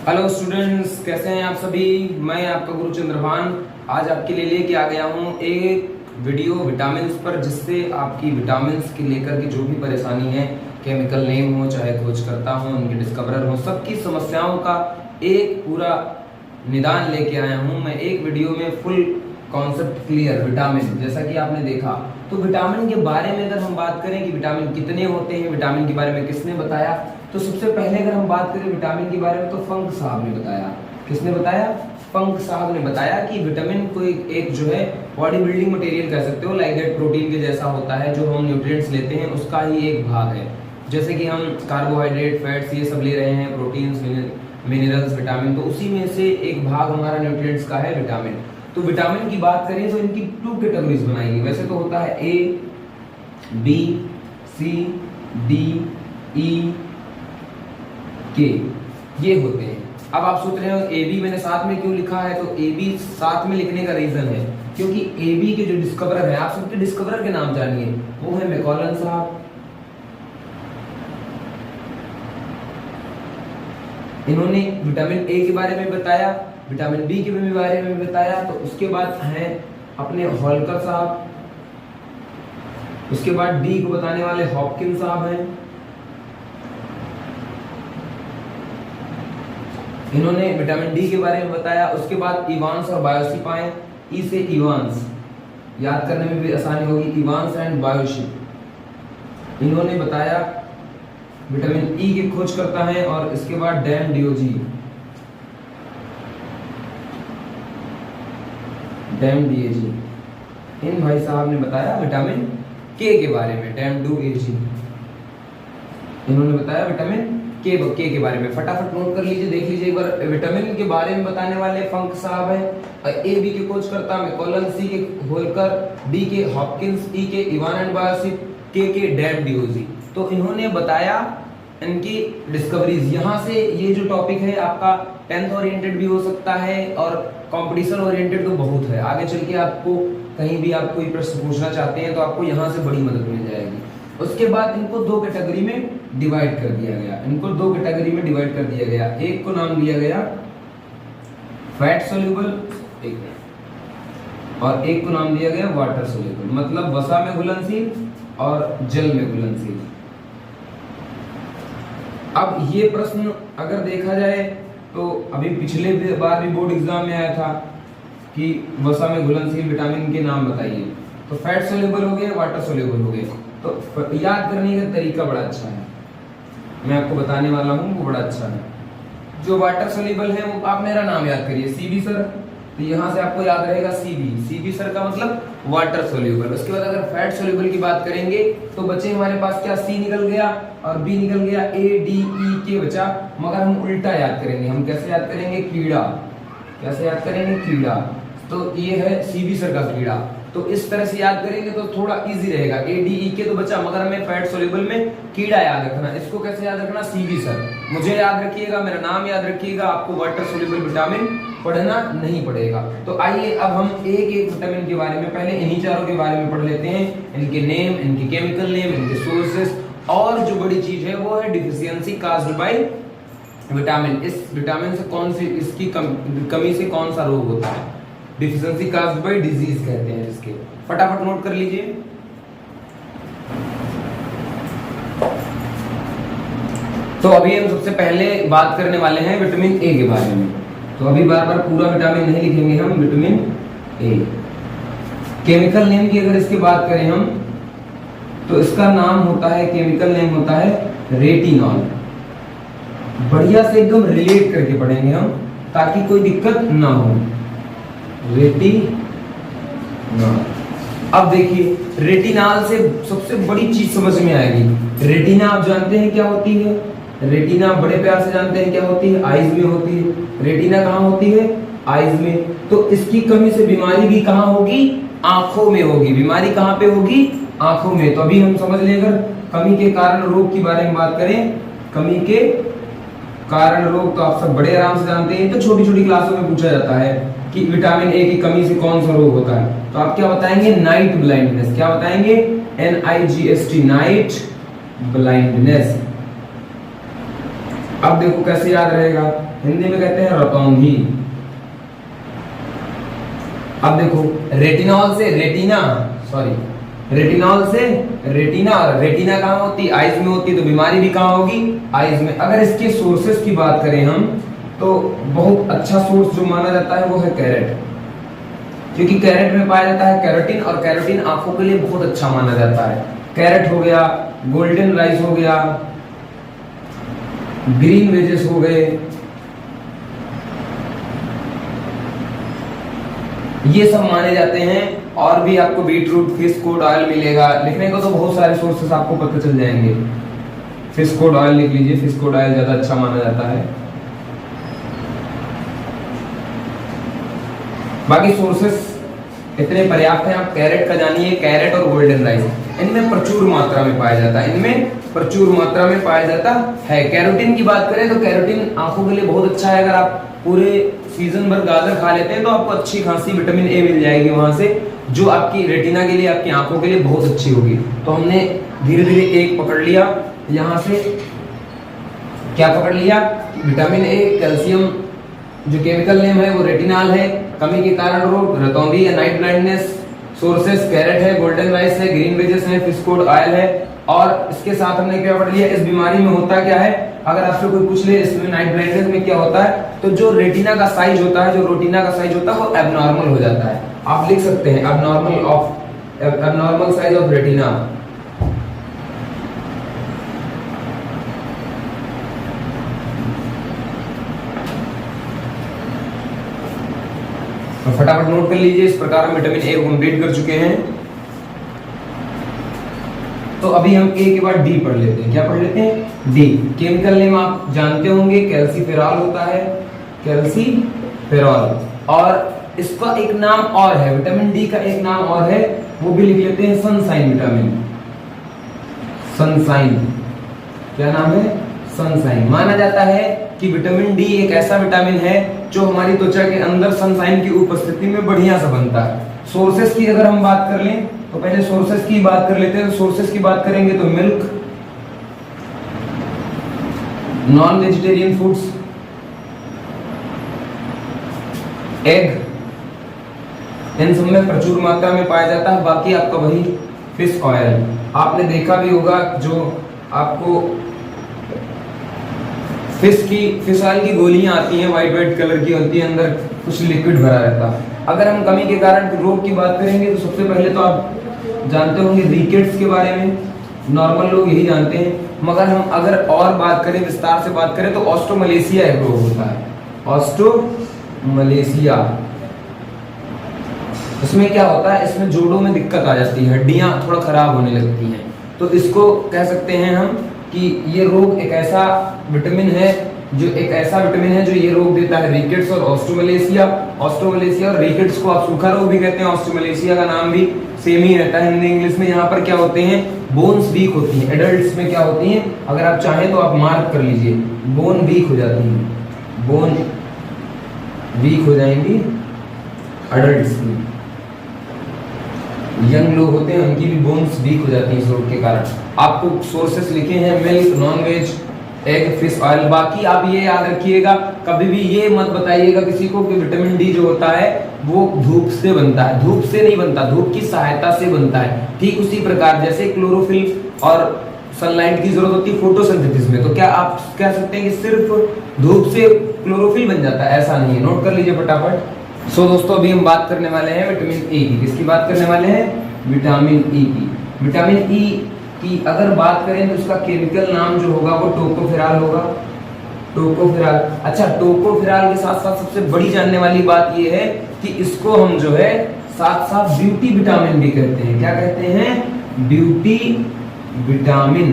Hello students, कैसे हैं आप सभी। मैं आपका गुरु चंद्रभान आज आपके लिए लेके आ गया हूँ एक वीडियो विटामिन्स पर, जिससे आपकी विटामिन्स के लेकर के जो भी परेशानी है, केमिकल नेम हो चाहे खोजकर्ता हो उनके डिस्कवरर हो, सबकी समस्याओं का एक पूरा निदान लेके आया हूँ मैं एक वीडियो में। फुल कॉन्सेप्ट क्लियर विटामिन, जैसा कि आपने देखा। तो विटामिन के बारे में अगर हम बात करें कि विटामिन कितने होते हैं, विटामिन के बारे में किसने बताया, तो सबसे पहले अगर हम बात करें विटामिन के बारे में तो फंक साहब ने बताया। किसने बताया? फंक साहब ने बताया कि विटामिन को एक जो है बॉडी बिल्डिंग मटेरियल कह सकते हो, लाइक दैट प्रोटीन के जैसा होता है, जो हम न्यूट्रिएंट्स लेते हैं उसका ही एक भाग है। जैसे कि हम कार्बोहाइड्रेट, फैट्स ये सब ले रहे हैं, प्रोटीन्स, मिनरल्स, विटामिन, तो उसी में से एक भाग हमारा न्यूट्रिएंट्स का है विटामिन। तो विटामिन की बात करें तो इनकी 2 कैटेगरीज बनाएंगे। वैसे तो होता है ए, बी, सी, डी, ई, के, ये होते हैं। अब आप सोच रहे हो ए बी मैंने साथ में क्यों लिखा है, तो ए बी साथ में लिखने का रीजन है क्योंकि ए बी के जो डिस्कवरर है, आप सबके डिस्कवरर के नाम जानिए, वो है मैकॉलन साहब। इन्होंने विटामिन ए के बारे में बताया, विटामिन बी के बारे में बताया। तो उसके बाद हैं अपने हॉलकर साहब, उसके बाद डी को बताने वाले हॉपकिंस साहब हैं। इन्होंने विटामिन डी के बारे में बताया। उसके बाद इवांस और बायोशिप आए। ई से इवांस, याद करने में भी आसानी होगी, इवांस एंड बायोशिप। इन्होंने बताया विटामिन ई की खोज करता है। और इसके बाद डैम डियोजी, डैम डीएजी, इन भाई साहब ने बताया विटामिन के बारे में, डैम डू एजी। इन्होंने बताया विटामिन के बारे में। फटाफट नोट कर लीजिए, देख लीजिए एक बार। विटामिन के बारे में बताने वाले फंक साहब हैं, ए बी के खोज करता मैकॉलन, सी के होलकर, डी के हॉपकिंस, ई के इवान एंड बायोशिप, के डैम डियोजी। तो इन्होंने बताया इनकी डिस्कवरीज। यहाँ से ये जो टॉपिक है आपका 10th ओरिएंटेड भी हो सकता है और कंपटीशन ओरिएंटेड तो बहुत है। आगे चल के आपको कहीं भी आप कोई प्रश्न पूछना चाहते हैं तो आपको यहाँ से बड़ी मदद मिल जाएगी। उसके बाद इनको 2 कैटेगरी में डिवाइड कर दिया गया। इनको 2 कैटेगरी में डिवाइड कर दिया गया। एक को नाम दिया गया फैट सोल्यूबल, और एक को नाम दिया गया वाटर सोल्यूबल, मतलब वसा में घुलनशील और जल में घुलनशील। अब ये प्रश्न अगर देखा जाए तो अभी पिछले बार भी बोर्ड एग्जाम में आया था कि वसा में घुलनशील विटामिन के नाम बताइए। तो फैट सोल्यूबल हो गए, वाटर सोल्यूबल हो गए। तो याद करने का तरीका बड़ा अच्छा है, मैं आपको बताने वाला हूँ, वो बड़ा अच्छा है। जो वाटर सोल्यूबल है वो आप मेरा नाम याद करिए, सीबी सर। तो यहाँ से आपको याद रहेगा सीबी सर का मतलब वाटर सोल्यूबल। उसके बाद अगर फैट सोल्यूबल की बात करेंगे तो बचे हमारे पास क्या, सी निकल गया और बी निकल गया, ए डी ई के बचा। मगर हम उल्टा याद करेंगे। हम कैसे याद करेंगे? कीड़ा। कैसे याद करेंगे? कीड़ा। तो ये है सीबी सर का कीड़ा। तो इस तरह से याद करेंगे तो थोड़ा इजी रहेगा। ए डी ई के तो बचा, मगर हमें फैट सोल्यूबल में कीड़ा याद रखना। इसको कैसे याद रखना? CB sir. मुझे याद रखिएगा, मेरा नाम याद रखिएगा, आपको वाटर सोल्यूबल विटामिन पढ़ना नहीं पड़ेगा। तो आइए अब हम एक एक विटामिन के बारे में, पहले इन्हीं चारों के बारे में पढ़ लेते हैं। इनके नेम, इनके केमिकल नेम, इनके सोर्सेस, और जो बड़ी चीज है वो है डिफिशियंसी काज्ड बाय विटामिन। इस विटामिन से कौन सी, इसकी कमी से कौन सा रोग होता है? डिफिशियंसी काज्ड बाय डिजीज कहते हैं इसके। फटाफट नोट कर लीजिए। तो अभी हम सबसे पहले बात करने वाले हैं विटामिन ए के बारे में। तो अभी बार बार पूरा विटामिन नहीं लिखेंगे हम, विटामिन ए। केमिकल नेम की अगर इसकी बात करें हम, तो इसका नाम होता है, केमिकल नेम होता है रेटिनॉल। बढ़िया से एकदम रिलेट करके पढ़ेंगे हम ताकि कोई दिक्कत ना हो। रेटिनॉल। अब देखिए, रेटिनॉल से सबसे बड़ी चीज समझ में आएगी। रेटिना आप जानते हैं क्या होती है? रेटिना बड़े प्यार से जानते हैं क्या होती है? आईज में होती है। रेटिना कहाँ होती है? आईज में। तो इसकी कमी से बीमारी भी कहाँ होगी? आंखों में होगी। बीमारी कहाँ पे होगी? आंखों में। तो अभी हम समझ लें, अगर कमी के कारण रोग की बारे में बात करें, कमी के कारण रोग तो आप सब बड़े आराम से जानते हैं। तो छोटी छोटी क्लासों में पूछा जाता है कि विटामिन ए की कमी से कौन सा रोग होता है। तो आप क्या बताएंगे? Night blindness. क्या बताएंगे? NIGST, night blindness. अब देखो कैसे याद रहेगा, हिंदी में कहते हैं रतौंधी। अब देखो रेटिनॉल से रेटिना, रेटिनॉल से रेटिना, और रेटिना कहाँ होती है? आईज में होती है, तो बीमारी भी कहाँ होगी? आईज में। अगर इसके सोर्सेस की बात करें हम, तो बहुत अच्छा सोर्स जो माना जाता है वो है कैरेट, क्योंकि कैरेट में पाया जाता है कैरोटीन, और कैरोटीन आंखों के लिए बहुत अच्छा माना जाता है। कैरेट हो गया, गोल्डन राइस हो गया, ग्रीन वेजेस हो गए, ये सब माने जाते हैं। और भी आपको बीटरूट, फिश कोड ऑयल मिलेगा, लिखने को तो बहुत सारे सोर्सेस आपको पता चल जाएंगे। फिश कोड ऑयल लिख लीजिए, फिश कोड ऑयल ज्यादा अच्छा माना जाता है। बाकी सोर्सेस इतने पर्याप्त हैं, आप कैरेट का जानिए, कैरेट और गोल्डन राइस इनमें प्रचुर मात्रा में पाया जाता है, इनमें प्रचुर मात्रा में पाया जाता है। कैरोटीन की बात करें तो कैरोटीन आंखों के लिए बहुत अच्छा है। अगर आप पूरे सीजन भर गाजर खा लेते हैं तो आपको अच्छी खासी विटामिन ए मिल जाएगी वहां से, जो आपकी रेटिना के लिए, आपकी आंखों के लिए बहुत अच्छी होगी। तो हमने धीरे धीरे एक पकड़ लिया, यहाँ से क्या पकड़ लिया? विटामिन ए, कैल्शियम, जो केमिकल नेम है वो रेटिनॉल है, कमी के कारण रोग रतौंधी या नाइट ब्लाइंडनेस। सोर्सेस कैरेट है, गोल्डन राइस है, ग्रीन वेजेस है, फिश कोड ऑयल है। और इसके साथ हमने क्या पढ़ लिया? इस बीमारी में होता क्या है? अगर आपसे कोई पूछ ले इसमें नाइट ब्लाइंडनेस में क्या होता है, तो जो रेटिना का साइज होता है, जो रेटिना का साइज होता है वो एबनॉर्मल हो जाता है। आप लिख सकते हैं एबनॉर्मल साइज ऑफ रेटिना। तो फटाफट नोट कर लीजिए। इस प्रकार हम विटामिन ए को कंप्लीट कर चुके हैं। तो अभी हम ए के बाद डी पढ़ लेते हैं। क्या पढ़ लेते हैं? डी। केमिकल नेम आप जानते होंगे, कैल्सीफेरॉल होता है, कैल्सीफेरॉल। और इसका एक नाम और है, विटामिन डी का एक नाम और है, वो भी लिख लेते हैं, सनसाइन विटामिन। सनसाइन, क्या नाम है? सनसाइन। माना जाता है कि विटामिन डी एक ऐसा विटामिन है जो हमारी त्वचा के अंदर सनसाइन की उपस्थिति में बढ़िया सा बनता है। सोर्सेस की अगर हम बात कर लें तो पहले सोर्सेस की बात कर लेते हैं। तो सोर्सेस की बात करेंगे तो milk, non vegetarian foods, egg, इन सब में प्रचुर मात्रा में पाया जाता है। बाकी आपका वही फिश ऑयल, आपने देखा भी होगा, जो आपको फिश ऑयल की गोलियां आती हैं, व्हाइट कलर की होती है, अंदर कुछ लिक्विड भरा रहता है। अगर हम कमी के कारण रोग की बात करेंगे तो सबसे पहले तो आप जानते होंगे रिकेट्स के बारे में, नॉर्मल लोग यही जानते हैं। मगर हम अगर और बात करें, विस्तार से बात करें, तो ऑस्ट्रोमलेशिया एक रोग होता है, ऑस्ट्रोमलेशिया। इसमें क्या होता है? इसमें जोड़ों में दिक्कत आ जाती है, हड्डियां थोड़ा खराब होने लगती हैं। तो इसको कह सकते हैं हम कि ये रोग एक ऐसा विटामिन है जो ये रोग देता है, रिकेट्स और ऑस्ट्रोमलेशिया। ऑस्ट्रोमलेशिया और रिकेट्स को आप सूखा रोग भी कहते हैं, ऑस्ट्रोमलेशिया का नाम भी सेम ही रहता है हिंदी इंग्लिश में। यहाँ पर क्या होते हैं? बोन्स वीक होती हैं। एडल्ट्स में क्या होती हैं? अगर आप चाहें तो आप मार्क कर लीजिए, बोन वीक हो जाती है, बोन वीक हो जाएंगी एडल्ट्स में। यंग लोग होते हैं उनकी भी बोन्स वीक हो जाती है इस रोग के कारण। आपको सोर्सेस लिखे हैं, milk, non veg, egg, fish oil. बाकी आप ये याद रखिएगा, कभी भी ये मत बताइएगा किसी को कि विटामिन डी जो होता है वो धूप से बनता है। धूप से नहीं बनता, धूप की सहायता से बनता है। ठीक उसी प्रकार जैसे क्लोरोफिल और सनलाइट की जरूरत होती है फोटोसिंथेसिस में, तो क्या आप कह सकते हैं कि सिर्फ धूप से क्लोरोफिल बन जाता है? ऐसा नहीं है, नोट कर लीजिए फटाफट। सो दोस्तों अभी हम बात करने वाले हैं विटामिन ए की। किसकी बात करने वाले हैं? विटामिन ई की। विटामिन ई की अगर बात करें तो उसका केमिकल नाम जो होगा वो टोकोफेरॉल होगा, टोकोफेरॉल। अच्छा, टोकोफेरॉल के साथ साथ सबसे बड़ी जानने वाली बात ये है कि इसको हम जो है साथ साथ ब्यूटी विटामिन भी कहते हैं। क्या कहते हैं? Beauty vitamin.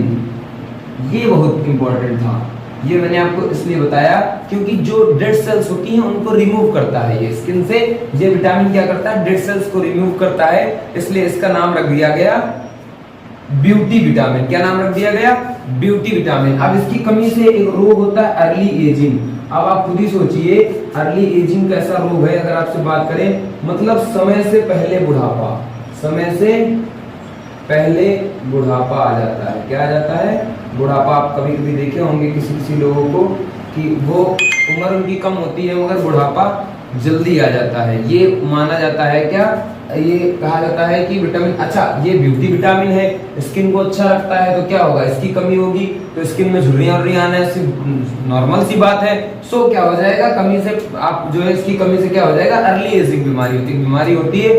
ये बहुत इंपॉर्टेंट था, ये मैंने आपको इसलिए बताया क्योंकि जो डेड सेल्स होती हैं उनको रिमूव करता है ये स्किन से। ये विटामिन क्या करता है? डेड सेल्स को रिमूव करता है, इसलिए इसका नाम रख दिया गया ब्यूटी विटामिन। क्या नाम रख दिया गया? Beauty vitamin. अब इसकी कमी से एक रोग होता है अर्ली एजिंग। अब आप खुद ही सोचिए, अर्ली एजिंग कैसा रोग है? अगर आपसे बात करें, मतलब समय से पहले बुढ़ापा, समय से पहले बुढ़ापा आ जाता है। क्या आ जाता है? बुढ़ापा आप कभी कभी देखे होंगे किसी किसी लोगों को कि वो उम्र उनकी कम होती है मगर बुढ़ापा जल्दी आ जाता है। ये माना जाता है, क्या ये कहा जाता है कि विटामिन, अच्छा ये ब्यूटी विटामिन है, स्किन को अच्छा रखता है, तो क्या होगा, इसकी कमी होगी तो स्किन में झुर्रियां उर्रियां आना नॉर्मल सी बात है। सो क्या हो जाएगा, कमी से आप जो है इसकी कमी से क्या हो जाएगा, अर्ली एजिंग बीमारी होती है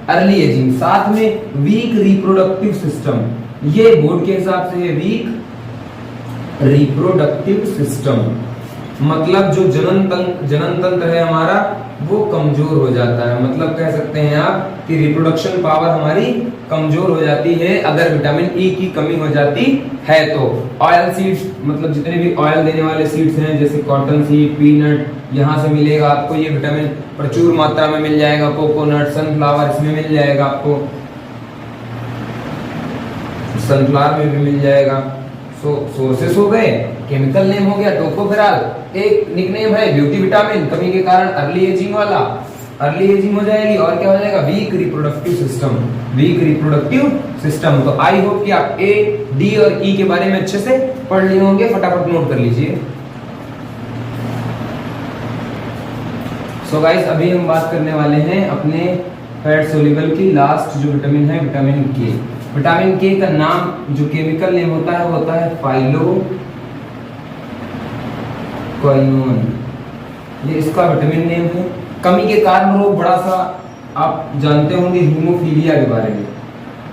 अर्ली एजिंग। साथ में वीक रिप्रोडक्टिव सिस्टम, ये बोर्ड के हिसाब से है वीक रिप्रोडक्टिव सिस्टम, मतलब जो जनन तंत्र है हमारा वो कमजोर हो जाता है। मतलब कह सकते हैं आप कि रिप्रोडक्शन पावर हमारी कमजोर हो जाती है अगर विटामिन ई की कमी हो जाती है तो। ऑयल सीड्स, मतलब जितने भी ऑयल देने वाले सीड्स हैं जैसे कॉटन सीड, पीनट, यहाँ से मिलेगा आपको ये विटामिन प्रचुर मात्रा में मिल जाएगा। कोकोनट, सनफ्लावर, इसमें मिल जाएगा आपको, सनफ्लावर में भी मिल जाएगा। सोर्सेस हो गए, केमिकल नेम हो गया टोकोफेरॉल, एक निकनेम है ब्यूटी विटामिन, कमी के कारण अर्ली एजिंग वाला, अर्ली एजिंग हो जाएगी। और क्या हो जाएगा, weak reproductive system, weak reproductive system. तो आई होप कि आप ए, डी और ई के बारे में अच्छे से पढ़ लिए होंगे, फटाफट नोट कर लीजिए। सो गाइस, अभी हम बात करने वाले हैं अपने फैट सोल्यूबल की लास्ट जो विटामिन है, विटामिन के। विटामिन के का नाम, जो केमिकल नेम होता है वो होता है फाइलोक्विनोन, ये इसका विटामिन नेम है। कमी के कारण रोग, बड़ा सा आप जानते होंगे हीमोफीलिया के बारे में,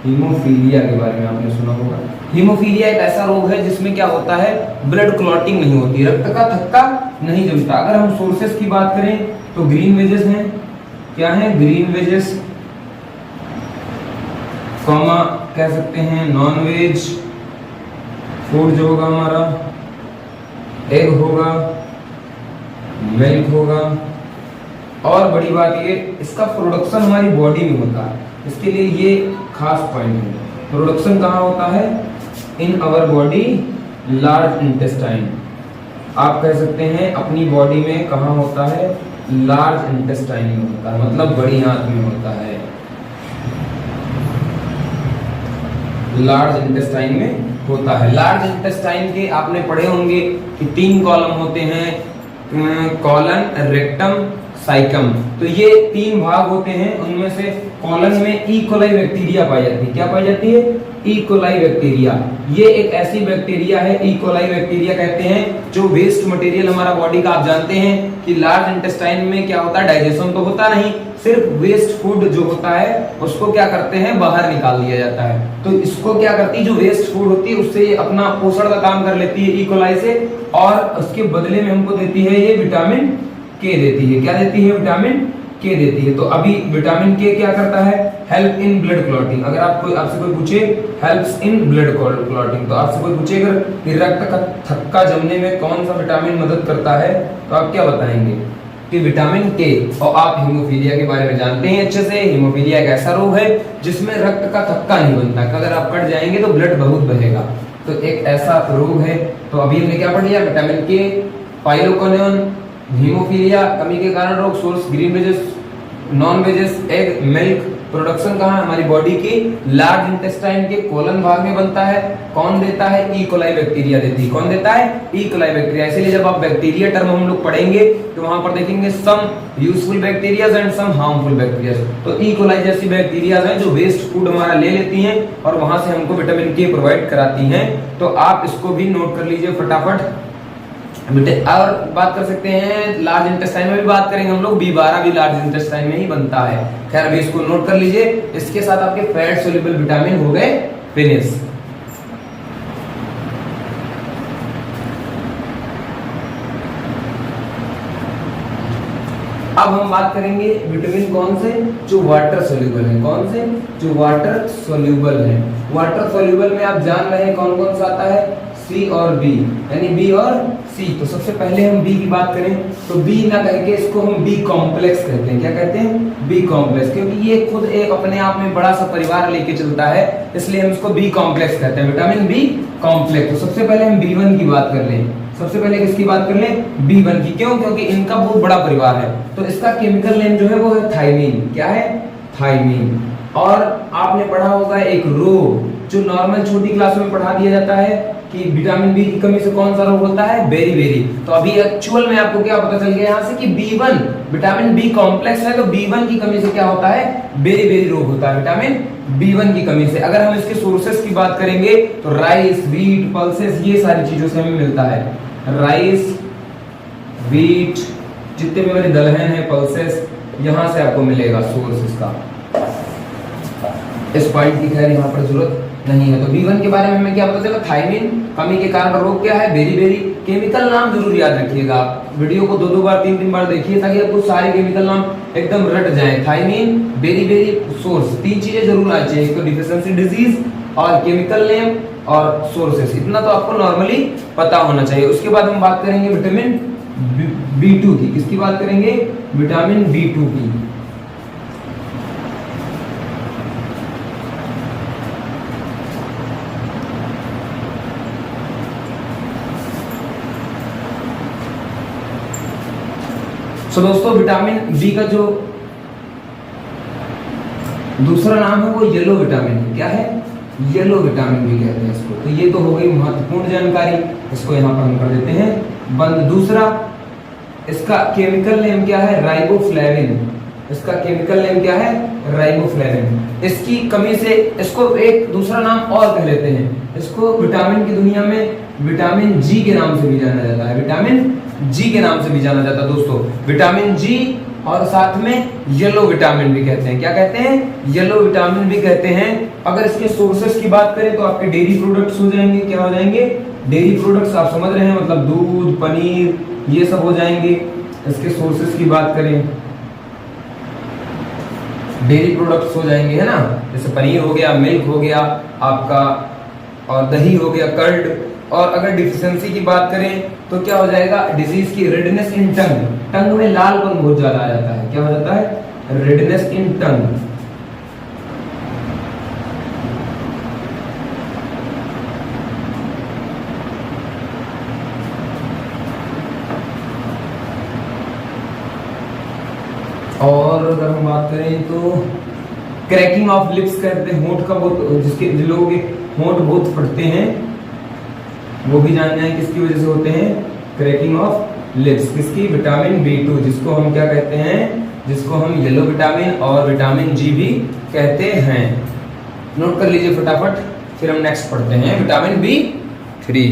हीमोफीलिया के बारे में आपने सुना होगा। हीमोफीलिया एक ऐसा रोग है जिसमें क्या होता है, ब्लड क्लॉटिंग नहीं होती, रक्त का थक्का नहीं जमता। अगर हम सोर्सेस की बात करें तो ग्रीन वेजेस हैं, क्या है, ग्रीन वेजेस, कॉमा कह सकते हैं नॉन वेज फूड जो होगा हमारा, एग होगा, मिल्क होगा। और बड़ी बात ये, इसका प्रोडक्शन हमारी बॉडी में होता है, इसके लिए ये खास पॉइंट है। प्रोडक्शन कहाँ होता है, in our body large intestine, आप कह सकते हैं अपनी बॉडी में कहाँ होता है, लार्ज इंटेस्टाइन में होता है, मतलब बड़ी आंत में होता है, लार्ज इंटेस्टाइन में होता है। लार्ज इंटेस्टाइन के आपने पढ़े होंगे कि 3 कॉलम होते हैं, कॉलन, रेक्टम, साइकम। तो ये 3 भाग होते हैं, उनमें से कॉलन में ई कोलाई बैक्टीरिया पाई जाती है। क्या पाई जाती है, ई कोलाई बैक्टीरिया। ये एक ऐसी बैक्टीरिया है, ई कोलाई बैक्टीरिया कहते हैं, जो वेस्ट मटेरियल हमारा बॉडी का, आप जानते हैं कि लार्ज इंटेस्टाइन में क्या होता है, डाइजेशन तो होता नहीं, सिर्फ वेस्ट फूड जो होता है उसको क्या करते हैं, बाहर निकाल दिया जाता है। तो इसको क्या करती है, जो वेस्ट फूड होती है उससे ये अपना पोषण का काम कर लेती है ई कोलाई से, और उसके बदले में हमको देती है ये विटामिन के देती है। क्या देती है, विटामिन के देती है। तो अभी विटामिन के क्या करता है, हेल्प इन ब्लड क्लॉटिंग। अगर आपसे कोई पूछे हेल्प्स इन ब्लड क्लॉटिंग, तो आपसे कोई पूछे अगर रक्त का थक्का जमने में कौन सा विटामिन मदद करता है, तो आप क्या बताएंगे कि विटामिन के। और आप हीमोफीलिया के बारे में जानते हैं अच्छे से, हीमोफीलिया एक ऐसा रोग है जिसमें रक्त का थक्का नहीं बनता, अगर आप कट जाएंगे तो ब्लड बहुत बहेगा, तो एक ऐसा रोग है। तो अभी हमने क्या पढ़ लिया, विटामिन के, फाइलोक्विनोन, हीमोफीलिया, कमी के कारण रोग, source green wages, non wages, egg, milk, production कहाँ, हमारी बॉडी की लार्ज इंटेस्टाइन के कोलन भाग में बनता है। कौन देता है, ई कोलाई बैक्टीरिया देती है। कौन देता है, ई कोलाई बैक्टीरिया। इसीलिए जब आप बैक्टीरिया टर्म हम लोग पढ़ेंगे तो वहां पर देखेंगे some useful bacterias and some harmful bacterias. तो ई कोलाई जैसी बैक्टीरियाज हैं जो वेस्ट फूड हमारा ले लेती हैं और वहां से हमको विटामिन के प्रोवाइड कराती हैं। तो आप इसको भी नोट कर लीजिए फटाफट। और बात कर सकते हैं लार्ज इंटेस्टाइन में भी बात करेंगे हम लोग, B12 भी लार्ज इंटेस्टाइन में ही बनता है। खैर अभी इसको नोट कर लीजिए। इसके साथ आपके फैट सोल्यूबल विटामिन हो गए फिनिश। अब हम बात करेंगे विटामिन कौन से, जो वाटर सोल्यूबल है। कौन से, जो वाटर सोल्यूबल है। वाटर सोल्यूबल में आप जान रहे हैं कौन कौन सा आता है, सी और बी, यानी बी और सी। तो सबसे पहले हम बी की बात करें तो बी ना करके इसको हम बी कॉम्प्लेक्स कहते हैं। क्या कहते हैं, बी कॉम्प्लेक्स, क्योंकि ये खुद एक अपने आप में बड़ा सा परिवार लेके चलता है, इसलिए हम इसको बी कॉम्प्लेक्स कहते हैं, विटामिन बी कॉम्प्लेक्स। तो सबसे पहले हम B1 की बात कर लें। सबसे पहले किसकी बात कर लें, B1 की। क्यों, क्योंकि इनका बहुत बड़ा परिवार है। तो इसका केमिकल नेम जो है वो है थायमीन। क्या है, थायमीन। और आपने पढ़ा होगा एक रो, जो नॉर्मल छोटी क्लास में पढ़ा दिया जाता है कि विटामिन बी की कमी से कौन सा रोग होता है, बेरी बेरी। तो अभी एक्चुअल में आपको क्या पता चल गया यहाँ से कि B1 विटामिन बी कॉम्प्लेक्स है, तो B1 की कमी से क्या होता है, बेरी बेरी रोग होता है विटामिन B1 की कमी से। अगर हम इसके सोर्सेस की बात करेंगे तो राइस, व्हीट, पल्सेस, ये सारी चीजों से हमें मिलता है। राइस, व्हीट, जितने भी हमारे दलहन है, पल्सेस, यहां से आपको मिलेगा सोर्स इसका। इस पॉइंट की खैर यहाँ पर जरूरत नहीं है। तो B1 के बारे में हमें क्या पता चला, थायमिन कमी के कारण रोग क्या है, बेरी बेरी। केमिकल नाम जरूर याद रखिएगा, आप वीडियो को 2-2 बार 3-3 बार देखिए ताकि आपको सारे केमिकल नाम एकदम रट जाए। थायमिन, बेरी बेरी, सोर्स, 3 चीजें जरूर आनी चाहिए, एक तो डिफिशियंसी डिजीज और केमिकल नेम और सोर्सेस, इतना तो आपको नॉर्मली पता होना चाहिए। उसके बाद हम बात करेंगे विटामिन B2 की। किसकी बात करेंगे, विटामिन B2 की। तो दोस्तों विटामिन बी का जो दूसरा नाम है वो येलो विटामिन। क्या है, येलो विटामिन भी कहते हैं इसको। तो ये तो हो गई महत्वपूर्ण जानकारी, इसको यहाँ पर हम कर देते हैं बंद। दूसरा, इसका केमिकल नेम क्या है, राइबोफ्लेविन। इसका केमिकल नेम क्या है, राइबोफ्लेविन। इसकी कमी से इसको एक दूसरा नाम और कह लेते हैं, इसको विटामिन की दुनिया में विटामिन जी के नाम से भी जाना जाता है। विटामिन जी के नाम से भी जाना जाता है दोस्तों, विटामिन जी। और साथ में येलो विटामिन भी कहते हैं। क्या कहते हैं, येलो विटामिन भी कहते हैं। अगर इसके सोर्सेस की बात करें तो आपके डेयरी प्रोडक्ट्स हो जाएंगे। क्या हो जाएंगे, डेयरी प्रोडक्ट्स, आप समझ रहे हैं, मतलब दूध, पनीर, ये सब हो जाएंगे। इसके सोर्सेस की बात करें, डेयरी प्रोडक्ट्स हो जाएंगे, है ना, जैसे पनीर हो गया, मिल्क हो गया आपका, और दही हो गया, कर्ड। और अगर डिफिशियंसी की बात करें तो क्या हो जाएगा, डिजीज की रेडनेस इन टंग, टंग में लालपन बहुत ज्यादा आ जाता है। क्या हो जाता है, रेडनेस इन टंग। और अगर हम बात करें तो क्रैकिंग ऑफ लिप्स कहते हैं, होंठ का बहुत, जिसके जिन लोगों के होंठ बहुत फटते हैं वो भी जान जाए किसकी वजह से होते हैं, क्रैकिंग ऑफ लिप्स। किसकी, विटामिन B2, जिसको हम क्या कहते हैं, जिसको हम येलो विटामिन और विटामिन जी भी कहते हैं। नोट कर लीजिए फटाफट, फिर हम नेक्स्ट पढ़ते हैं विटामिन B3।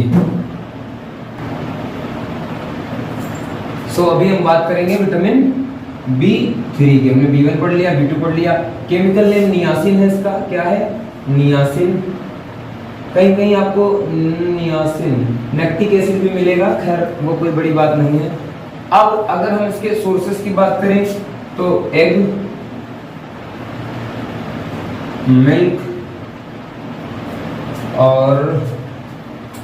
सो अभी हम बात करेंगे विटामिन B3 की। हमने B1 पढ़ लिया, B2 पढ़ लिया। केमिकल नेम नियासिन है इसका। क्या है, नियासिन। कहीं कहीं आपको नियासिन, लैक्टिक एसिड भी मिलेगा, खैर वो कोई बड़ी बात नहीं है। अब अगर हम इसके सोर्सेस की बात करें तो एग, मिल्क, और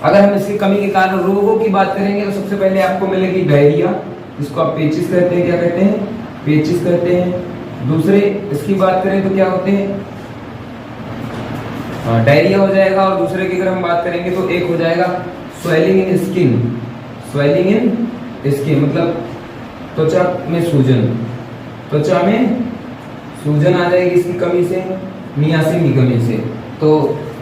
अगर हम इसकी कमी के कारण रोगों की बात करेंगे तो सबसे पहले आपको मिलेगी डायरिया, जिसको आप पेचिस कहते हैं। क्या कहते हैं, पेचिस कहते हैं। दूसरे इसकी बात करें तो क्या होते हैं, डायरिया हो जाएगा। और दूसरे की अगर हम बात करेंगे तो एक हो जाएगा swelling in skin. Swelling in skin मतलब त्वचा में सूजन, त्वचा में सूजन आ जाएगी इसकी कमी से, नियासिन की कमी से। तो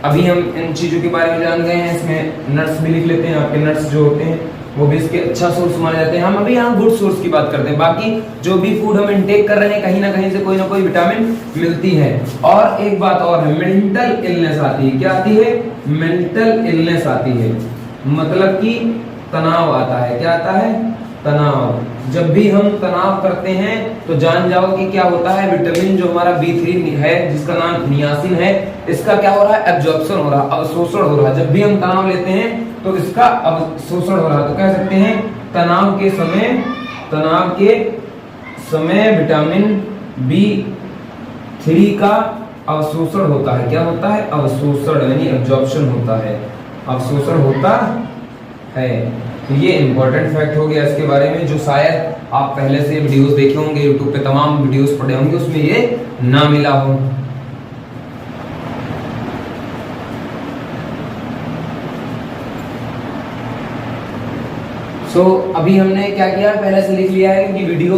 अभी हम इन चीजों के बारे में जान गए हैं। इसमें नट्स भी लिख लेते हैं, आपके नट्स जो होते हैं वो भी इसके अच्छा सोर्स माने जाते हैं। हम अभी यहाँ गुड सोर्स की बात करते हैं, बाकी जो भी फूड हम इनटेक कर रहे हैं कहीं ना कहीं से कोई ना कोई विटामिन मिलती है। और एक बात और है, मेंटल इलनेस आती है। क्या आती है, मेंटल इलनेस आती है, मतलब कि तनाव आता है। क्या आता है, तनाव। जब भी हम तनाव करते हैं तो जान जाओ कि क्या होता है, विटामिन जो हमारा B3 है, जिसका नाम नियासिन है, इसका क्या हो रहा है, एब्जॉर्प्शन हो रहा है, अवशोषण हो रहा है। जब भी हम तनाव लेते हैं तो इसका अवशोषण हो रहा है। तो कह सकते हैं तनाव के समय विटामिन B3 का अवशोषण होता है। क्या होता है, अवशोषण, यानी एब्जॉर्प्शन होता है, अवशोषण होता है। तो ये इंपॉर्टेंट फैक्ट हो गया इसके बारे में, जो शायद आप पहले से वीडियोस देखे होंगे, यूट्यूब पे तमाम वीडियोस पढ़े होंगे, उसमें ये ना मिला हो। सो अभी हमने क्या किया, पहले से लिख लिया है कि वीडियो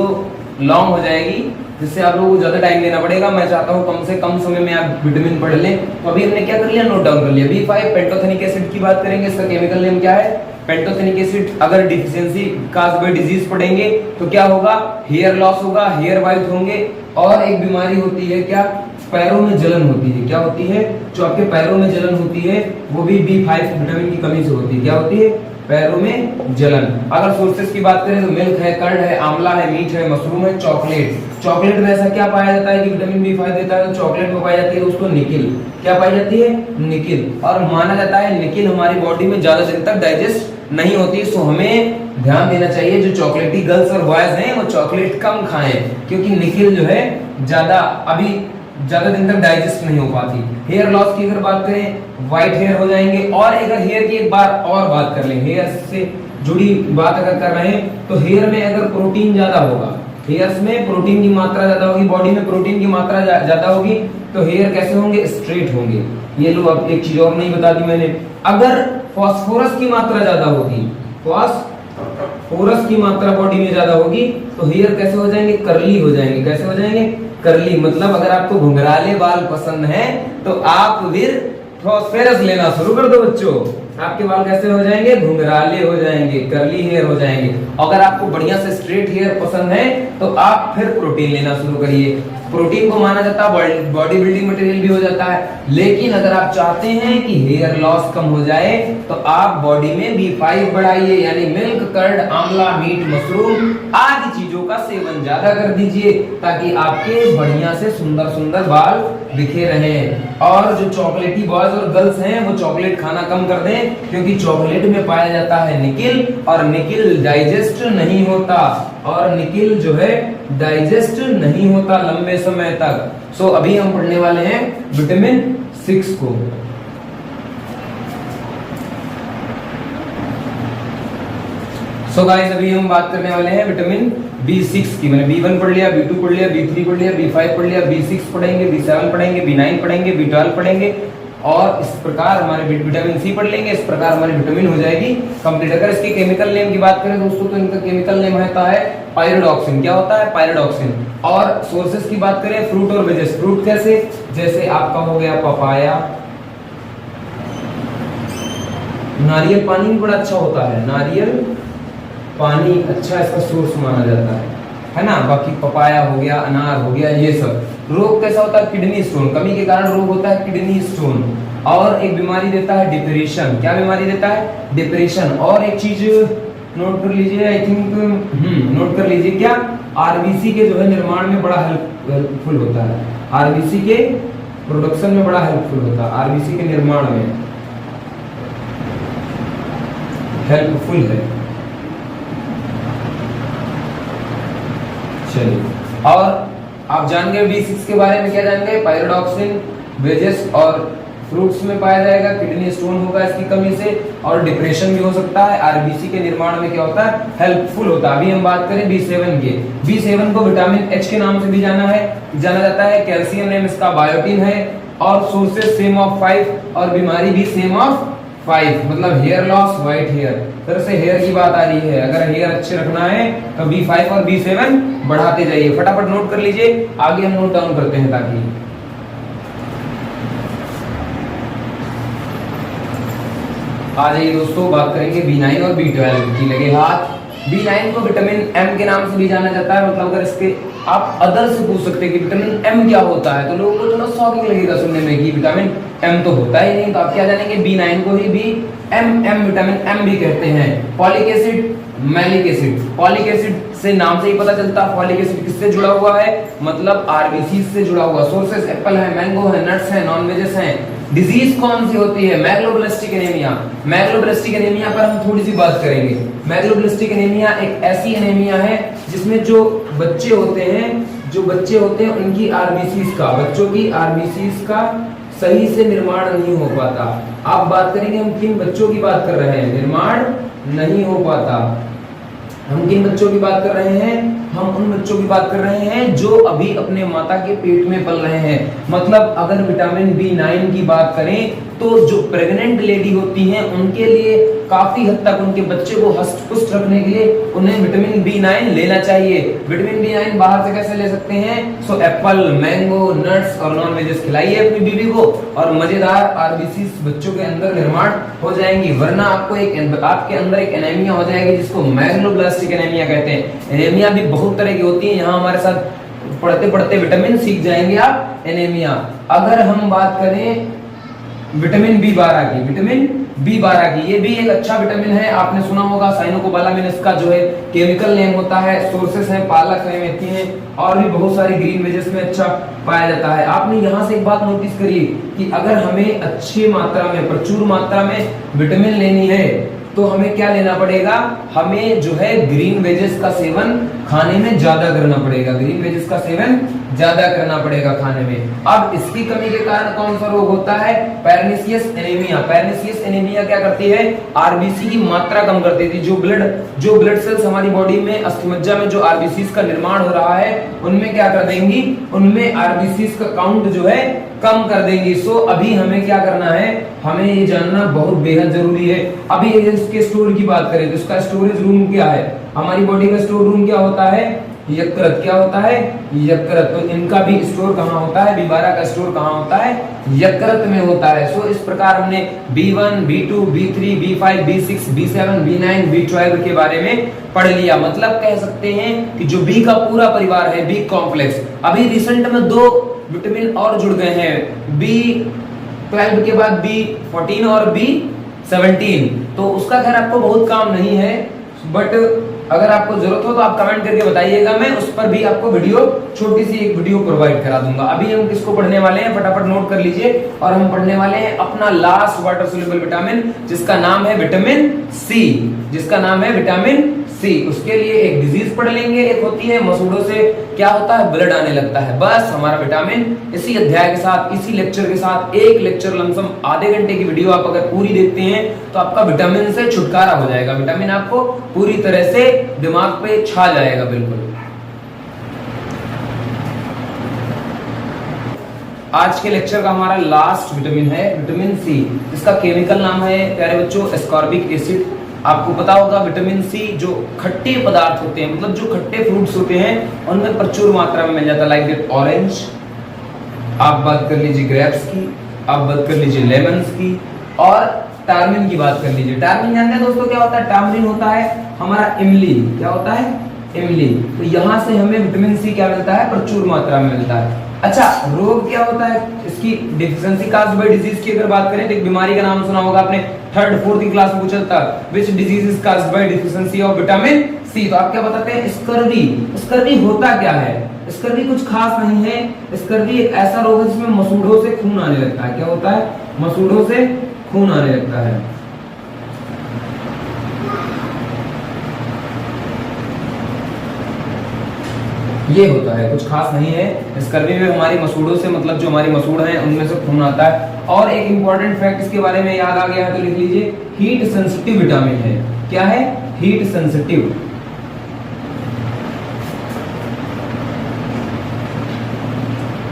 लॉन्ग हो जाएगी, जिससे आप लोगों को ज्यादा टाइम लेना पड़ेगा। मैं चाहता हूँ कम से कम समय में आप विटामिन पढ़ लें। तो अभी हमने क्या कर लिया, नोट डाउन कर लिया। B5 पेंटोथेनिक एसिड की बात करेंगे, इसका केमिकल नेम क्या है, पेंटोथेनिक एसिड। अगर डिफिशियंसी काज बाय डिजीज पढ़ेंगे तो क्या होगा, हेयर लॉस होगा, हेयर वाइट होंगे, और एक बीमारी होती है क्या, पैरों में जलन होती है। क्या होती है, जो आपके पैरों में जलन होती है वो भी B5 विटामिन की कमी से होती है। क्या होती है, पैरों में जलन। अगर सोर्सेस की बात करें तो मिल्क है, कर्ड है, आंवला है, मीट है, मशरूम है, चॉकलेट। चॉकलेट में ऐसा क्या पाया जाता है कि विटामिन B5 देता है, तो चॉकलेट में पाई जाती है दोस्तों निकिल। क्या पाई जाती है, निकिल। और माना जाता है निकिल हमारी बॉडी में ज्यादा दिन तक डाइजेस्ट नहीं होती, सो हमें ध्यान देना चाहिए जो चॉकलेटी गर्ल्स और बॉयज हैं वो चॉकलेट कम खाएं, क्योंकि निकिल जो है ज्यादा दिन तक डाइजेस्ट नहीं हो पाती। हेयर लॉस की अगर बात करें, व्हाइट हेयर हो जाएंगे। और अगर हेयर की एक बार और बात कर लें, हेयर से जुड़ी बात अगर कर रहे हैं तो हेयर में अगर प्रोटीन ज्यादा होगा, हेयर्स में प्रोटीन की मात्रा ज्यादा होगी, बॉडी में प्रोटीन की मात्रा ज्यादा होगी, तो हेयर कैसे होंगे, स्ट्रेट होंगे। ये लो, अब एक चीज और नहीं बता दी मैंने, अगर फास्फोरस की मात्रा ज्यादा होगी, फास्फोरस की मात्रा बॉडी में ज्यादा होगी, तो हेयर कैसे हो जाएंगे, कर्ली हो जाएंगे। कैसे हो जाएंगे, कर्ली। मतलब अगर आपको घुंघराले बाल पसंद है तो आप फिर फास्फोरस लेना शुरू कर दो बच्चों, आपके बाल कैसे हो जाएंगे, घुंघराले हो जाएंगे, कर्ली हेयर हो जाएंगे। अगर आपको बढ़िया से स्ट्रेट हेयर पसंद है तो आप फिर प्रोटीन लेना शुरू करिए। प्रोटीन को माना जाता है बॉडी बिल्डिंग मटेरियल भी हो जाता है, लेकिन अगर आप चाहते हैं कि हेयर लॉस कम हो जाए तो आप बॉडी में B5 बढ़ाइए, यानी मिल्क, कर्ड, आंवला, मीट, मशरूम आदि चीजों का सेवन ज्यादा कर दीजिए, ताकि आपके बढ़िया से सुंदर सुंदर बाल दिखे रहें। और जो चॉकलेटी बॉयज और गर्ल्स हैं वो चॉकलेट खाना कम कर दें, क्योंकि चॉकलेट में पाया जाता है निकिल, और निकिल डाइजेस्ट नहीं होता, और निकिल जो है डाइजेस्ट नहीं होता लंबे समय तक। सो अभी हम पढ़ने वाले हैं विटामिन 6 को। सो गाइस अभी हम बात करने वाले हैं विटामिन B6 की। मैंने B1 पढ़ लिया, B2 पढ़ लिया, B3 पढ़ लिया, B5 पढ़ लिया, B6 पढ़ेंगे, B7 पढ़ेंगे, B9 पढ़ेंगे, B12 पढ़ेंगे, और इस प्रकार हमारे विटामिन सी पढ़ लेंगे। इस प्रकार हमारी विटामिन हो जाएगी कंप्लीट। अगर इसके केमिकल नेम की बात करें दोस्तों तो इनका केमिकल नेम होता है पायरिडॉक्सिन। क्या होता है, पायरिडॉक्सिन। और सोर्सेस की बात करें, फ्रूट और वेजेस। फ्रूट कैसे, जैसे आपका हो गया पपाया, नारियल पानी भी बड़ा अच्छा होता है, नारियल पानी अच्छा इसका सोर्स माना जाता है ना। बाकी पपाया हो गया, अनार हो गया, ये सब। रोग कैसा होता है, किडनी स्टोन, कमी के कारण रोग होता है किडनी स्टोन। और एक बीमारी देता है डिप्रेशन। क्या बीमारी देता है, डिप्रेशन। और एक चीज नोट कर लीजिए, आई थिंक नोट कर लीजिए, क्या, आरबीसी के जो है निर्माण में बड़ा हेल्पफुल होता है, आरबीसी के प्रोडक्शन में बड़ा हेल्पफुल होता है, आरबीसी के निर्माण में हेल्पफुल है। चलिए, और आप जान गए B6 के बारे में। क्या जान गए, पायरिडॉक्सिन, वेजेस और फ्रूट्स में पाया जाएगा, किडनी स्टोन होगा इसकी कमी से, और डिप्रेशन भी हो सकता है। आरबीसी के निर्माण में क्या होता है, हेल्पफुल होता है। अभी हम बात करें B7 के। B7 को विटामिन H के नाम से भी जाना जाता है। कैल्शियम नेम इसका बायोटिन है, और सोर्सेस सेम ऑफ 5, और बीमारी भी सेम ऑफ 5, मतलब हेयर लॉस, व्हाइट हेयर। फिर से हेयर की बात आ रही है, अगर हेयर अच्छे रखना है तो B5 और B7 बढ़ाते जाइए। फटाफट नोट कर लीजिए, आगे हम नोट डाउन करते हैं ताकि आ जाइए दोस्तों। बात करेंगे B9 और B12 की। लगे हाथ। B9 को विटामिन M के नाम से भी जाना जाता है, मतलब अगर इसके आप अदर से पूछ सकते हैं कि विटामिन M क्या होता है, तो लोगों को थोड़ा शॉकिंग लगेगा सुनने में कि विटामिन M तो होता ही नहीं। तो आप क्या जानेंगे, B9 को ही M विटामिन M भी कहते हैं। Folic acid, malic acid. Folic acid से नाम से ही पता चलता है, फॉलिक एसिड किससे जुड़ा हुआ है, मतलब आरबीसी से जुड़ा हुआ। सोर्सेस एप्पल है, मैंगो है, नट्स है, नॉन वेजेस हैं। डिजीज कौन सी होती है, मैग्लोब्लास्टिक एनीमिया। मैग्लोब्लास्टिक एनीमिया पर हम थोड़ी सी बात करेंगे। मैग्लोब्लास्टिक एनीमिया एक ऐसी एनीमिया है जिसमें जो बच्चे होते हैं उनकी आरबीसीज का, बच्चों की आरबीसीज का सही से निर्माण नहीं हो पाता। आप बात करेंगे हम किन बच्चों की बात कर रहे हैं, निर्माण नहीं हो पाता। हम किन बच्चों की बात कर रहे हैं, हम उन बच्चों की बात कर रहे हैं जो अभी अपने माता के पेट में पल रहे हैं। मतलब अगर विटामिन B9 की बात करें तो जो प्रेग्नेंट लेडी होती हैं उनके लिए काफी हद तक उनके बच्चे को हष्ट पुष्ट रखने के लिए उन्हें विटामिन B9 लेना चाहिए। विटामिन B9 बाहर से कैसे ले सकते हैं? सो एप्पल, मैंगो, नट्स और नॉन वेजेस खिलाइए अपनी बीवी को और मजेदार आरबीसी बच्चों के अंदर निर्माण हो जाएंगी। वरना आपको आपके अंदर एक एनीमिया हो जाएगी जिसको मैग्लोब्लास्टिक एनीमिया कहते हैं। एनीमिया भी बहुत तरह की होती है, यहाँ हमारे साथ पढ़ते पढ़ते विटामिन सीख जाएंगे आप। एनीमिया अगर हम बात करें विटामिन B12 की, विटामिन B12 की, ये भी एक अच्छा विटामिन है। आपने सुना होगा साइनोकोबालामिन इसका जो है केमिकल नेम होता है। सोर्सेस हैं पालक है, मेथी है और भी बहुत सारी ग्रीन वेजेस में अच्छा पाया जाता है। आपने यहाँ से एक बात नोटिस करी कि अगर हमें अच्छी मात्रा में, प्रचुर मात्रा में विटामिन लेनी है तो हमें क्या लेना पड़ेगा? हमें जो है ग्रीन वेजेस का सेवन खाने में ज्यादा करना पड़ेगा। ग्रीन वेजेस का सेवन ज्यादा करना पड़ेगा खाने में। अब इसकी कमी के कारण कौन सा रोग होता है? पैर्निसियस एनीमिया। पैर्निसियस एनीमिया क्या करती है? आरबीसी की मात्रा कम कर देती है। जो ब्लड सेल्स हमारी बॉडी में अस्थिमज्जा में जो आरबीसी का निर्माण हो रहा है उनमें क्या कर देंगी? उनमें आरबीसी का काउंट जो है कम कर देंगी। सो अभी हमें क्या करना है? हमें ये जानना बहुत बेहद जरूरी है। अभी इसके स्टोर की बात करें तो इसका स्टोरेज रूम क्या है? हमारी बॉडी का स्टोर रूम क्या होता है? यकृत। क्या होता है? यकृत। तो इनका भी स्टोर कहाँ होता है? B12 का स्टोर कहाँ होता है? यकृत में होता है। सो इस प्रकार हमने B1, B2, B3, B5, B6, B7, B9, B12 के बारे में पढ़ लिया। मतलब कह सकते हैं कि जो B का पूरा परिवार है, B कॉम्प्लेक्स, अभी रिसेंट में 2 विटामिन और जुड़ गए हैं, B12 के बाद B14 और B17। तो उसका खैर आपको बहुत काम नहीं है, बट अगर आपको जरूरत हो तो आप कमेंट करके बताइएगा, मैं उस पर भी आपको वीडियो, छोटी सी एक वीडियो प्रोवाइड करा दूंगा। अभी हम किसको पढ़ने वाले हैं फटाफट नोट कर लीजिए। और हम पढ़ने वाले हैं अपना लास्ट वाटर सोल्यूबल विटामिन जिसका नाम है विटामिन सी। जिसका नाम है विटामिन सी। उसके लिए एक डिजीज पढ़ लेंगे, एक होती है मसूड़ों से क्या होता है? ब्लड आने लगता है। बस हमारा विटामिन इसी अध्याय के साथ, इसी लेक्चर के साथ, एक लेक्चर लमसम आधे घंटे की वीडियो आप अगर पूरी देखते हैं तो आपका विटामिन से छुटकारा हो जाएगा। विटामिन आपको पूरी तरह से दिमाग पे छा जाएगा बिल्कुल। आज के लेक्चर का हमारा लास्ट विटामिन है विटामिन सी। इसका केमिकल नाम है प्यारे बच्चों एस्कॉर्बिक एसिड। आपको पता होगा विटामिन सी जो खट्टे पदार्थ होते हैं, मतलब जो खट्टे फ्रूट्स होते हैं उनमें प्रचुर मात्रा में मिल जाता है। लाइक दैट ऑरेंज, आप बात कर लीजिए ग्रेप्स की, आप बात कर लीजिए लेमन्स की, और टार्मिन की बात कर लीजिए। टार्मिन जानते हैं दोस्तों क्या होता है? टार्मिन होता है हमारा इमली। क्या होता है? इमली। तो यहाँ से हमें विटामिन सी क्या मिलता है? प्रचुर मात्रा में मिलता है। अच्छा, रोग क्या होता है? इसकी डिफिशियंसी काज्ड बाय डिजीज की अगर बात करें तो एक बीमारी का नाम सुना होगा आपने, 3rd 4th की क्लास में पूछा था, which disease is caused by deficiency of vitamin C. तो आप क्या बताते हैं? स्कर्वी। स्कर्वी होता क्या है? स्कर्वी कुछ खास नहीं है। स्कर्वी एक ऐसा रोग है जिसमें मसूड़ों से खून आने लगता है। क्या होता है? मसूड़ों से खून आने लगता है। ये होता है, कुछ खास नहीं है। स्कर्वी में हमारी मसूड़ों से, मतलब जो हमारी मसूड़ हैं उनमें से खून आता है। और एक इंपॉर्टेंट फैक्ट इसके बारे में याद आ गया है तो लिख लीजिए, हीट सेंसिटिव विटामिन है। क्या है? Heat sensitive.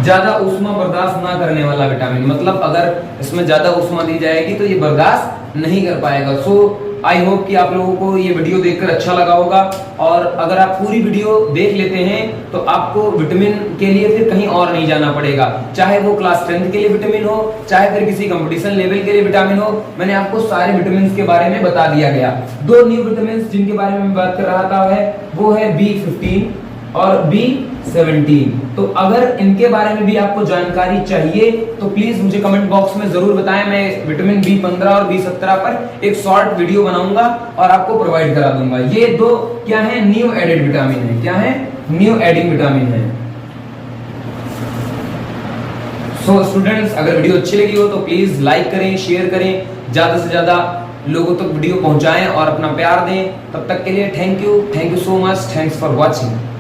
ज्यादा ऊष्मा बर्दाश्त ना करने वाला विटामिन, मतलब अगर इसमें ज्यादा ऊष्मा दी जाएगी तो ये बर्दाश्त नहीं कर पाएगा। सो आई होप कि आप लोगों को ये वीडियो देखकर अच्छा लगा होगा। और अगर आप पूरी वीडियो देख लेते हैं तो आपको विटामिन के लिए फिर कहीं और नहीं जाना पड़ेगा, चाहे वो क्लास 10th के लिए विटामिन हो, चाहे फिर किसी कंपटीशन लेवल के लिए विटामिन हो। मैंने आपको सारे विटामिन के बारे में बता दिया गया। 2 न्यू विटामिन जिनके बारे में मैं बात कर रहा था वो है B15 और B17। तो अगर इनके बारे में भी आपको जानकारी चाहिए तो प्लीज मुझे कमेंट बॉक्स में जरूर बताएं। मैं विटामिन B15 और B17 पर एक शॉर्ट वीडियो बनाऊंगा और आपको प्रोवाइड करा दूंगा। ये 2 क्या है? न्यू एडेड विटामिन है। क्या है? न्यू एडिंग विटामिन है। सो स्टूडेंट्स, अगर वीडियो अच्छी लगी हो तो प्लीज लाइक करें, शेयर करें, ज्यादा से ज्यादा लोगों तक वीडियो पहुंचाएं और अपना प्यार दें। तब तक के लिए thank you so much, thanks for watching.